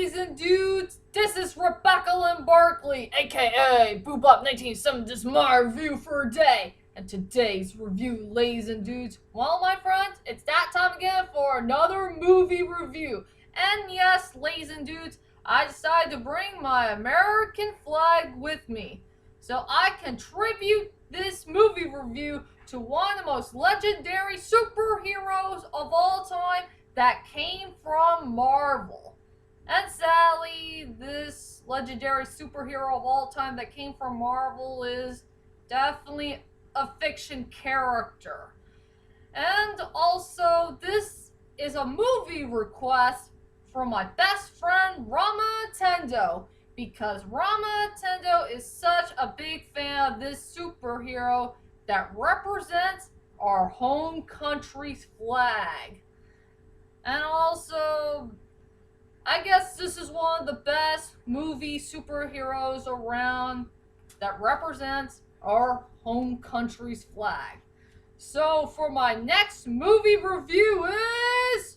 ladies and dudes? This is Rebecca Lynn Barkley, aka Boobop 1970. This is my review for a day. And today's review, ladies and dudes, well, my friends, it's that time again for another movie review. And yes, ladies and dudes, I decided to bring my American flag with me so I contribute this movie review to one of the most legendary superheroes of all time that came from Marvel. And sadly, this legendary superhero of all time that came from Marvel is definitely a fiction character. And also, this is a movie request from my best friend Rama Tendo, because Rama Tendo is such a big fan of this superhero that represents our home country's flag. And also, I guess this is one of the best movie superheroes around that represents our home country's flag. So for my next movie review is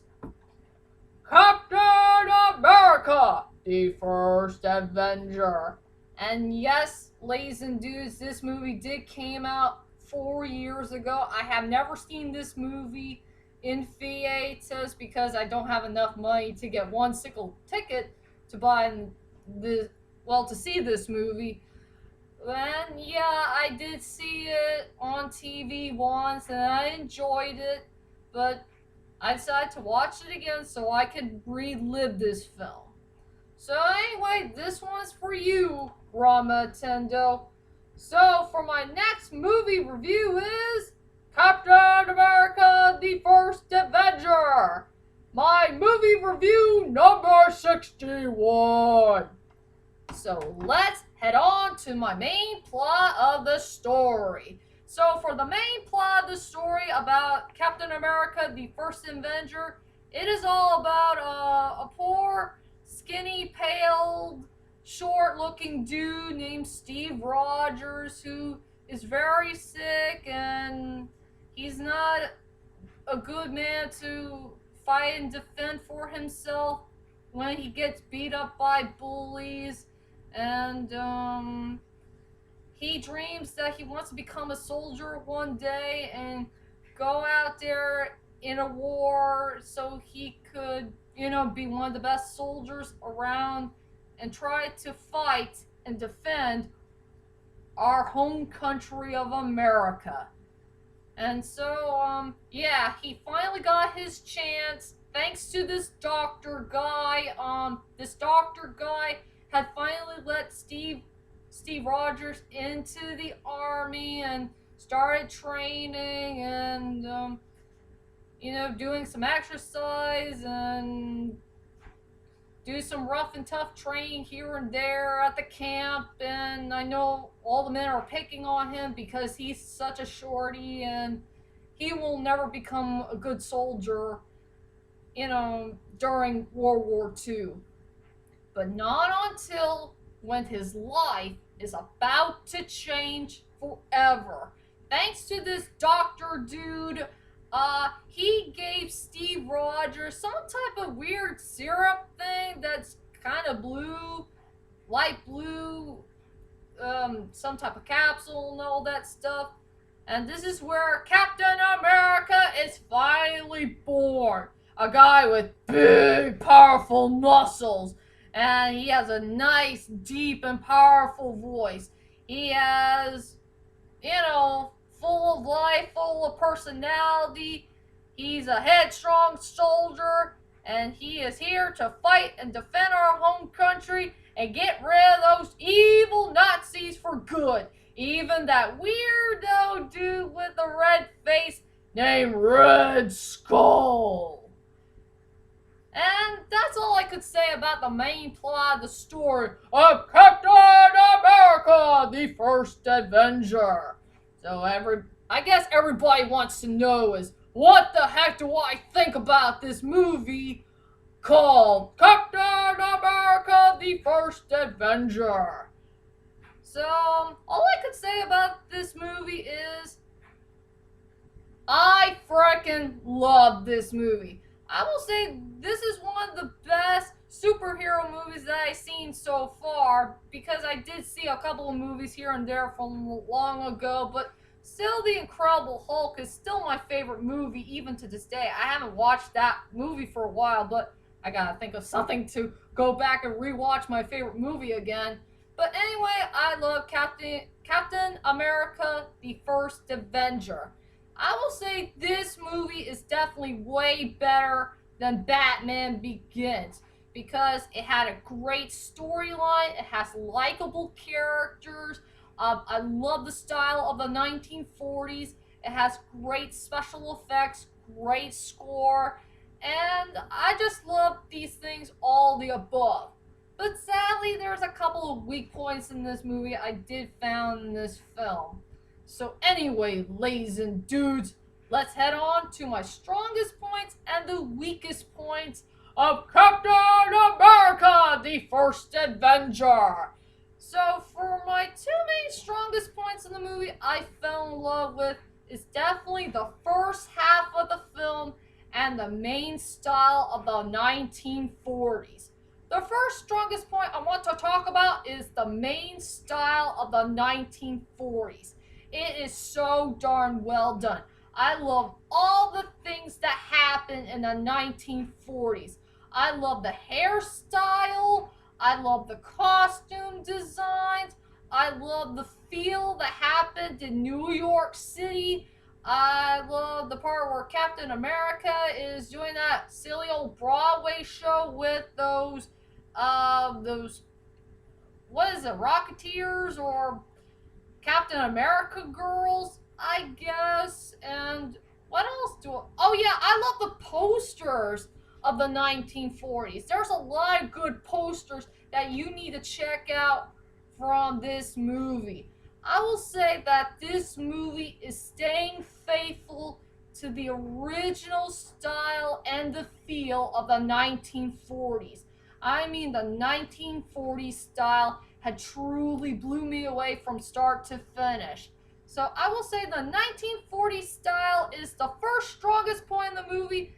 Captain America, the First Avenger. And yes, ladies and dudes, this movie did came out 4 years ago. I have never seen this movie in theaters because I don't have enough money to get one single ticket to buy to see this movie. And yeah, I did see it on TV once and I enjoyed it, but I decided to watch it again so I could relive this film. So anyway, this one's for you, Rama Tendo. So for my next movie review is Captain America, the First Avenger. My movie review number 61. So let's head on to my main plot of the story. So for the main plot of the story about Captain America, the First Avenger, it is all about a poor, skinny, pale, short-looking dude named Steve Rogers who is very sick and he's not a good man to fight and defend for himself when he gets beat up by bullies. And he dreams that he wants to become a soldier one day and go out there in a war so he could, be one of the best soldiers around and try to fight and defend our home country of America. And so, he finally got his chance thanks to this doctor guy. This doctor guy had finally let Steve Rogers into the army and started training and, doing some exercise and do some rough and tough training here and there at the camp. And I know all the men are picking on him because he's such a shorty and he will never become a good soldier, during World War II. But not until when his life is about to change forever. Thanks to this doctor dude, he gave Steve Rogers some type of weird syrup thing that's kind of blue, light blue, some type of capsule and all that stuff. And this is where Captain America is finally born. A guy with big, powerful muscles. And he has a nice, deep, and powerful voice. He has, full of life, full of personality. He's a headstrong soldier, and he is here to fight and defend our home country and get rid of those evil Nazis for good. Even that weirdo dude with the red face named Red Skull. And that's all I could say about the main plot of the story of Captain America, the First Avenger. So I guess everybody wants to know is, what the heck do I think about this movie called Captain America, the First Avenger? So, all I could say about this movie is, I freaking love this movie. I will say this is one of the best superhero movies because I did see a couple of movies here and there from long ago, but still, The Incredible Hulk is still my favorite movie even to this day. I haven't watched that movie for a while, but I gotta think of something to go back and rewatch my favorite movie again. But anyway, I love Captain America: The First Avenger. I will say this movie is definitely way better than Batman Begins because it had a great storyline, it has likable characters. I love the style of the 1940s. It has great special effects, great score, and I just love these things, all the above. But sadly, there's a couple of weak points in this movie I did found in this film. So anyway, ladies and dudes, let's head on to my strongest points and the weakest points of Captain America: The First Avenger. So for my two main strongest points in the movie I fell in love with is definitely the first half of the film and the main style of the 1940s. The first strongest point I want to talk about is the main style of the 1940s. It is so darn well done. I love all the things that happened in the 1940s. I love the hairstyle. I love the costume designs. I love the feel that happened in New York City. I love the part where Captain America is doing that silly old Broadway show with those, what is it, Rocketeers or Captain America girls, I guess. And what else oh yeah, I love the posters of the 1940s. There's a lot of good posters that you need to check out from this movie. I will say that this movie is staying faithful to the original style and the feel of the 1940s. I mean, the 1940s style had truly blew me away from start to finish. So I will say the 1940s style is the first strongest point in the movie,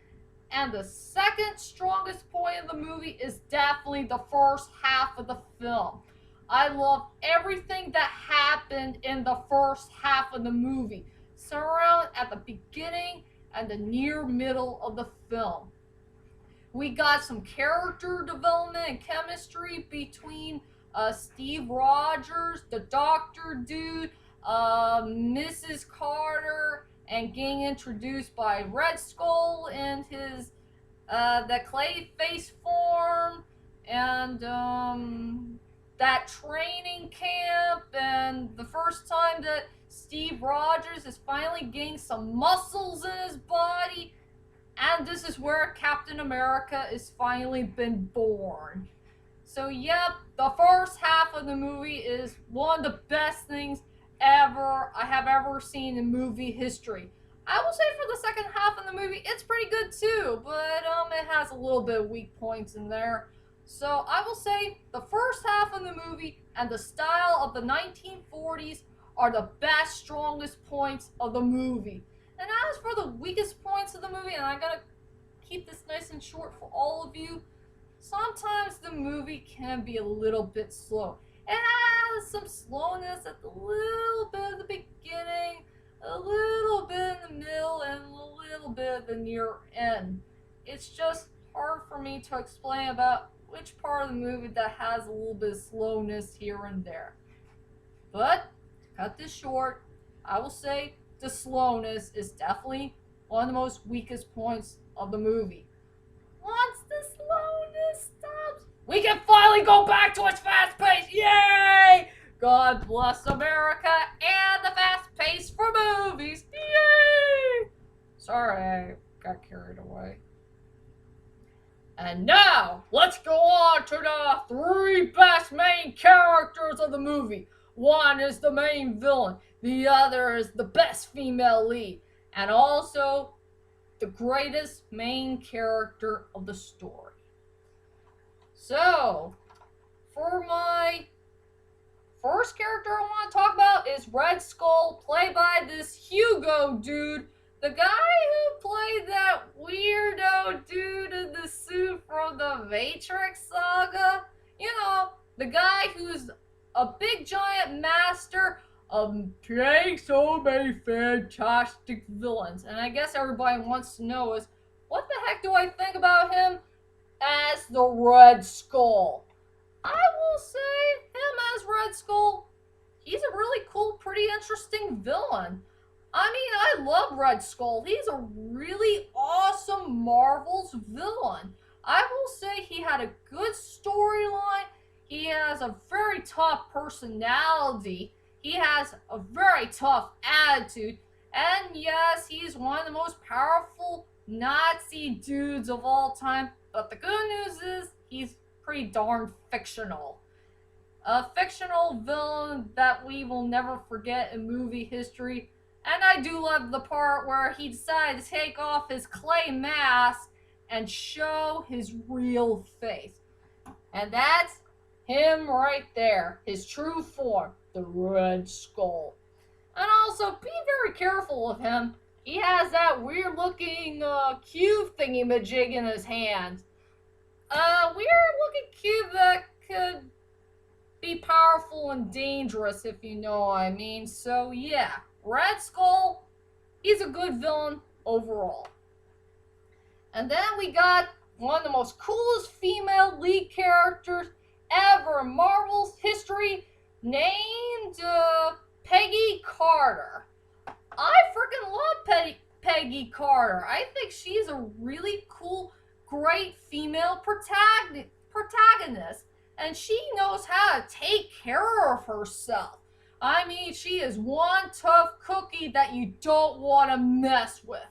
and the second strongest point in the movie is definitely the first half of the film. I love everything that happened in the first half of the movie, surrounded at the beginning and the near middle of the film. We got some character development and chemistry between Steve Rogers, the doctor dude, Mrs. Carter, and getting introduced by Red Skull and his the clay face form, and that training camp, and the first time that Steve Rogers is finally getting some muscles in his body. And this is where Captain America is finally been born. So yep, the first half of the movie is one of the best things ever I have ever seen in movie history. I will say for the second half of the movie, it's pretty good too, but it has a little bit of weak points in there. So I will say the first half of the movie and the style of the 1940s are the best, strongest points of the movie. And as for the weakest points of the movie, and I gotta keep this nice and short for all of you, sometimes the movie can be a little bit slow. It has some slowness at the little bit of the beginning, a little bit in the middle, and a little bit at the near end. It's just hard for me to explain about which part of the movie that has a little bit of slowness here and there. But, to cut this short, I will say the slowness is definitely one of the most weakest points of the movie. Once the slowness stops, we can finally go back to its fast pace. Yay! God bless America and the fast pace for movies. Yay! Sorry, I got carried away. And now, let's go on to the three best main characters of the movie. One is the main villain, the other is the best female lead, and also the greatest main character of the story. So, for my first character I want to talk about is Red Skull, played by this Hugo dude, the guy who played that weirdo dude in the suit from the Matrix saga. You know, the guy who's a big giant master of playing so many fantastic villains. And I guess everybody wants to know is, what the heck do I think about him as the Red Skull? I will say him as Red Skull, he's a really cool, pretty interesting villain. I mean, I love Red Skull. He's a really awesome Marvel's villain. I will say he had a good storyline. He has a very tough personality. He has a very tough attitude. And yes, he's one of the most powerful Nazi dudes of all time. But the good news is, he's pretty darn fictional. A fictional villain that we will never forget in movie history. And I do love the part where he decided to take off his clay mask and show his real face. And that's him right there, his true form, the Red Skull. And also, be very careful of him. He has that weird looking cube thingy-majig in his hand. Weird looking cube that could be powerful and dangerous, if you know what I mean. So yeah, Red Skull, he's a good villain overall. And then we got one of the most coolest female lead characters ever in Marvel's history, named Peggy Carter. I freaking love Peggy Carter. I think she's a really cool, great female protagonist. And she knows how to take care of herself. I mean, she is one tough cookie that you don't want to mess with.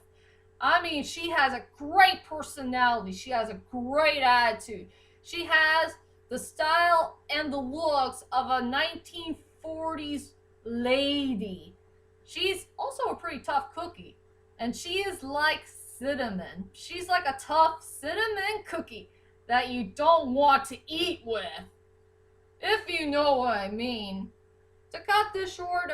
I mean, she has a great personality. She has a great attitude. She has the style and the looks of a 1940s lady. She's also a pretty tough cookie. And she is like cinnamon. She's like a tough cinnamon cookie that you don't want to eat with. If you know what I mean. To cut this short,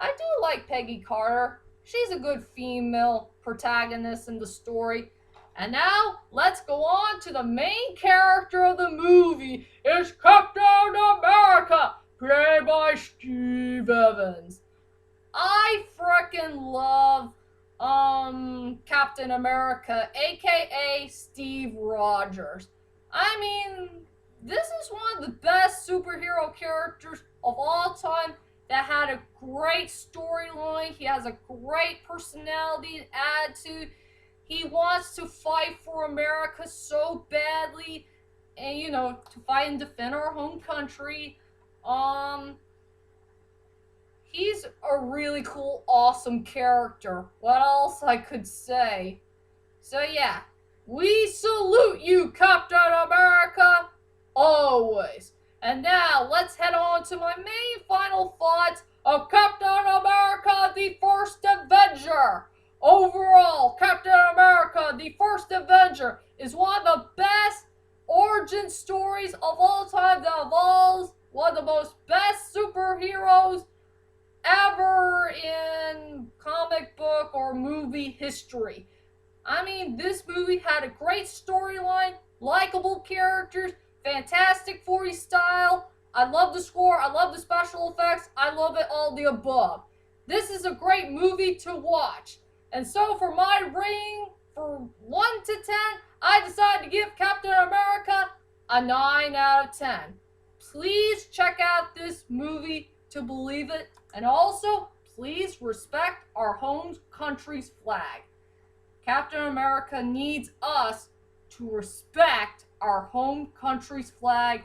I do like Peggy Carter. She's a good female protagonist in the story. And now, let's go on to the main character of the movie. It's Captain America, played by Steve Evans. I frickin' love Captain America, aka Steve Rogers. I mean, this is one of the best superhero characters of all time that had a great storyline. He has a great personality and attitude. He wants to fight for America so badly, and to fight and defend our home country. He's a really cool, awesome character. What else I could say? So yeah, we salute you, Captain America, always. And now, let's head on to my main final thoughts of Captain America, the First Avenger. Overall, Captain America, the First Avenger, is one of the best origin stories of all time that involves one of the most best superheroes ever in comic book or movie history. I mean, this movie had a great storyline, likable characters, fantastic 40s style. I love the score, I love the special effects, I love it all the above. This is a great movie to watch. And so for my rating, for 1 to 10, I decided to give Captain America a 9 out of 10. Please check out this movie to believe it. And also, please respect our home country's flag. Captain America needs us to respect our home country's flag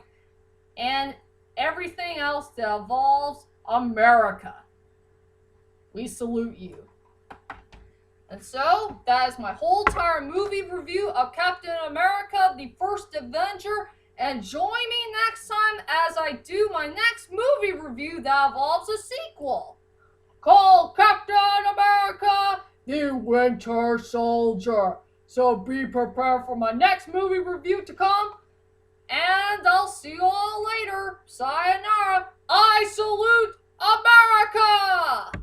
and everything else that involves America. We salute you. And so, that is my whole entire movie review of Captain America, the First Avenger. And join me next time as I do my next movie review that involves a sequel called Captain America, the Winter Soldier. So be prepared for my next movie review to come. And I'll see you all later. Sayonara. I salute America!